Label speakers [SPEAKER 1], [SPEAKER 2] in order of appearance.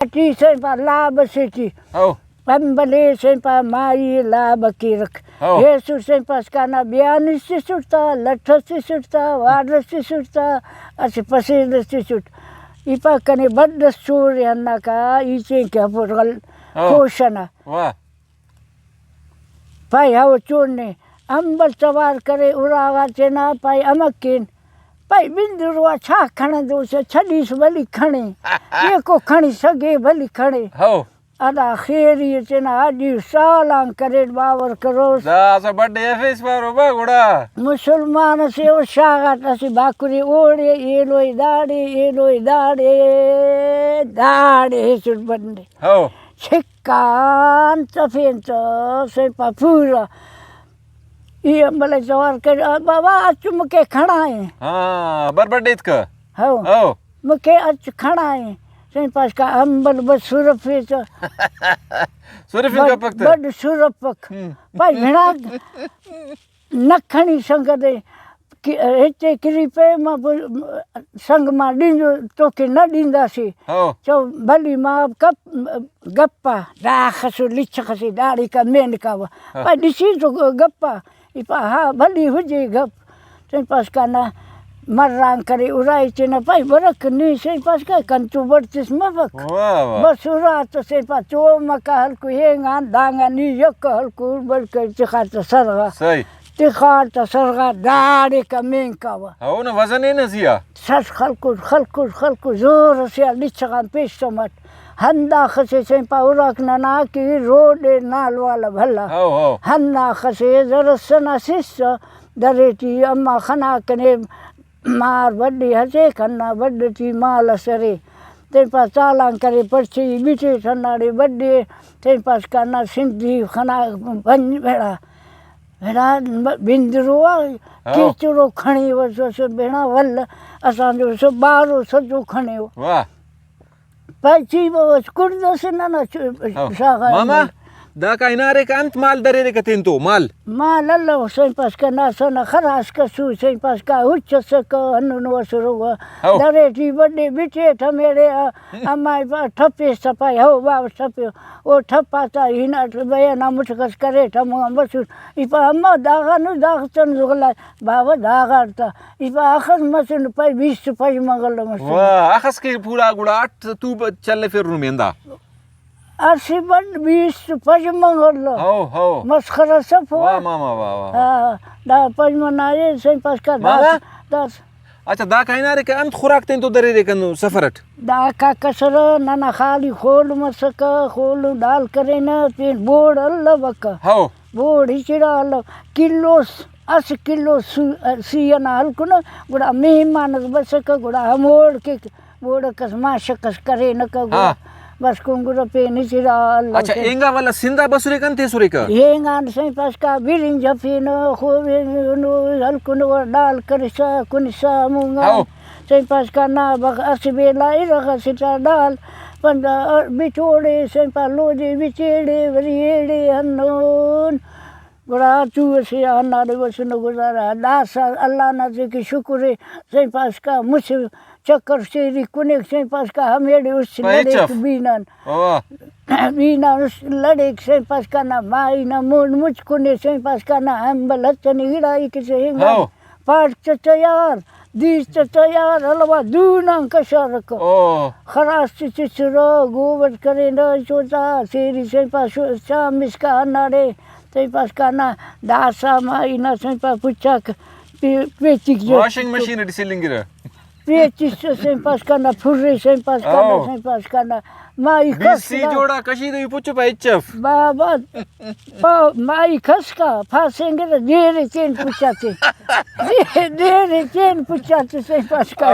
[SPEAKER 1] Ati zijn pa labe city.
[SPEAKER 2] Oh.
[SPEAKER 1] Pembele zijn pa mai labe kirak. Yesus zijn pas kana biani sisuta, latha sisuta, wada sisuta, asi pasir sisut. Ipa kane badda story annaka iche kapurgal khoshana.
[SPEAKER 2] Wah.
[SPEAKER 1] Pai hawo chunne ambal sawar kare urawa chena pai amakin. भाई बिंदुआ छा खण दो से छडीस भली खणे एको खणी सगे भली खणे
[SPEAKER 2] हो
[SPEAKER 1] अदा खैरी चना आदि सालां करे बावर करो
[SPEAKER 2] दा असा बर्थडे फेस पारो बा गोडा
[SPEAKER 1] मुसलमान से ओ शागा तसी बाकुरी ओडे एलोय दाडे दाडे सुट बंदे
[SPEAKER 2] हो
[SPEAKER 1] छिक्कान चफेंच से पापुरा ये मला सवार कर बाबा आज मुके खड़ा है
[SPEAKER 2] हां बर्थडे का
[SPEAKER 1] हो
[SPEAKER 2] हो
[SPEAKER 1] मुके आज खड़ा है से पास का अंबल बस सुरफे तो
[SPEAKER 2] सुरफे का पक्त
[SPEAKER 1] बड़ सुरपक भाई भेड़ा नखणी संग दे कि एते कृपे मा संग मा दिंजो तो के न दिंदासी
[SPEAKER 2] हो
[SPEAKER 1] चो भली मा कप गप्पा राखसु लिचखसी दाड़ी का मेन का भाई दिसी तो गप्पा इपा हा भली हुजे गप से पास का ना मर्रांग करे उराई चेना भाई बरक नी से पास का कंचू बरतिस मफक
[SPEAKER 2] वाह वाह
[SPEAKER 1] बस उरा तो से पास चो मका हलकु हेंगा दांगा नी यक हलकु बर कर चखा तो सरगा
[SPEAKER 2] सही
[SPEAKER 1] तिखा तो सरगा दाड़े का मेन का वा
[SPEAKER 2] हो ना वजन है ना सिया
[SPEAKER 1] सस खलकु जोर से लिचखा पेश समट हंदा खसे से पाउरक ना की रोड नाल वाला भला
[SPEAKER 2] हो
[SPEAKER 1] हन्ना खसे जरसना शिष्य दरेटी अम्मा खना कने मार बड्डी हसे खन्ना बड्डी माल सरे ते पास चालां करे पर्ची बिटे ठन्नाड़े बड्डे ते पास करना सिंधी खना बन भेड़ा भेड़ा बिंदरुआ कीचड़ो खणी वसो भेड़ा वल असांजो सो बारो सजो खणे
[SPEAKER 2] वाह
[SPEAKER 1] पाची बस कुर्दस ना शागा
[SPEAKER 2] मामा दा का इनारे का अंत माल दरे का तीन तो माल
[SPEAKER 1] अल्लाह सही पास का ना सना खरास का सु सही पास का उच्च सक अनु वसरो दरे टी बड़े बिटे ठमेरे अम्मा ठपे सपाई हो बाब ठपे ओ ठपाता हिना बया ना मुठकस करे ठम बस इपा अम्मा दागा नु दाग चन जुगला बाबा दागा त इपा आखस मसन पाई 20 पाई मंगल मस
[SPEAKER 2] वाह आखस के पूरा गुड़ा 8 तू चलने फिर रुमेंदा
[SPEAKER 1] अर्सी बन 20 पाई मंगल
[SPEAKER 2] हो
[SPEAKER 1] मस्खरा सब
[SPEAKER 2] वाह मामा वाह
[SPEAKER 1] हां दा पाई मनाए सही पास का 10
[SPEAKER 2] अच्छा दा का इनारे का अंत खुराक तीन तो दरे कनु सफरट
[SPEAKER 1] दा का कसर नाना खाली खोल मसक खोल डाल करे न पेन बोड़ अल्लाह बक
[SPEAKER 2] हो
[SPEAKER 1] बोड़ हिचड़ा अल्लाह किलो 80 किलो सीना हल्को न गुड़ा मेहमान बसक गुड़ा हमोड़ के बोड़ कस माशकस करे न का बस कुंगुर पे निचिरा अल्लाह
[SPEAKER 2] अच्छा एंगा वाला सिंधा बसुरे कन थे सुरे का
[SPEAKER 1] एंगा सही पास का बिरिंग जफिन खोबे नो हल्को न डाल करे सा कुनिसा मुंगा सही पास का ना बक असबेला इरगा सिटा डाल पंदा बिचोड़े सही पा लोजे बिचेड़े वरिएड़े हन्नोन बड़ा चूहे से हन्नारे वसन गुजारा दास अल्लाह ना की शुक्र सही पास का मुझे चक्कर से कुने सही पास का हमेड़े उस लड़े बीनन बीना उस लड़े सही पास का ना माई ना मूड मुझको ने सही पास का ना हम बलचन हिड़ाई के से हिंगा पाट चयार दीस चयार हलवा दूना कशर को खरास चिचरो गोबर करे न सोचा सेरी सही पास शाम इसका नारे सही पास का ना दासा माई ना सही पास पुछा पेचिक
[SPEAKER 2] वॉशिंग मशीन डिसिलिंग रे
[SPEAKER 1] पेचिक सही पास का ना फुर्रे सही पास का ना माई खस
[SPEAKER 2] जोड़ा कशी दे पुछ पाइचफ
[SPEAKER 1] बाबा माई खस का फासेंगे तो देरे चेन पुछाते देरे चेन पुछाते सही पास का